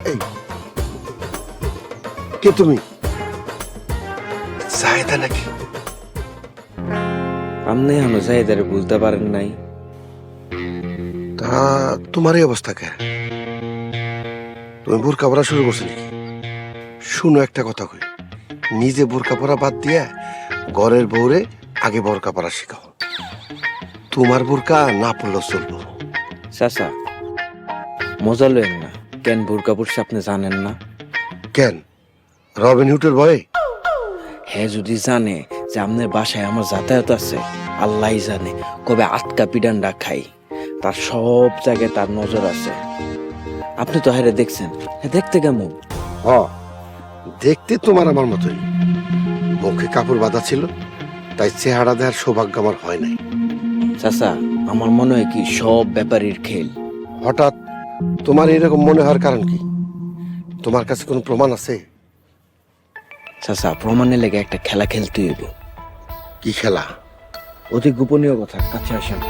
এই কে তুমি? জাহেদা নাকি? আপনি এখনো জাহিদারে বুঝতে পারেন নাই? তা তোমার এই অবস্থা কে? তুমি বোরকা পরা শুরু করছো নাকি? শুনো একটা কথা কই, নিজে বোরকা পরা বাদ দিয়ে ঘরের বউরে আগে বোরকা পরা শেখাও। তোমার বোরকা না পড়লেও চলবো। চাচা মজা লইেন না। কেন বোরকা পরছে আপনি জানেন না? কেন? রবিন হুডের ভয়ে? হ্যাঁ, যদি জানে যে আপনার বাসায় আমার যাতায়াত আছে, আল্লাহ জানে কবে আটকা পিডান্ডা খাই। তার সব জায়গায় তার নজর আছে। আপনি তো হারে দেখছেন, হ্যাঁ দেখতে কেমন? হ, দেখতে তোমার আমার মতোই। মুখে কাপড় বাঁধা ছিল, তাই চেহারা দেওয়ার সৌভাগ্য আমার হয় নাই। চাচা আমার মনে হয় কি সব ব্যাপারীর খেল। হঠাৎ তোমার এরকম মনে হওয়ার কারণ কি? তোমার কাছে কোনো প্রমাণ আছে? চাচা প্রমাণের লেগে একটা খেলা খেলতে হইব। কি খেলা? অতি গোপনীয় কথা, কাছে আসেন।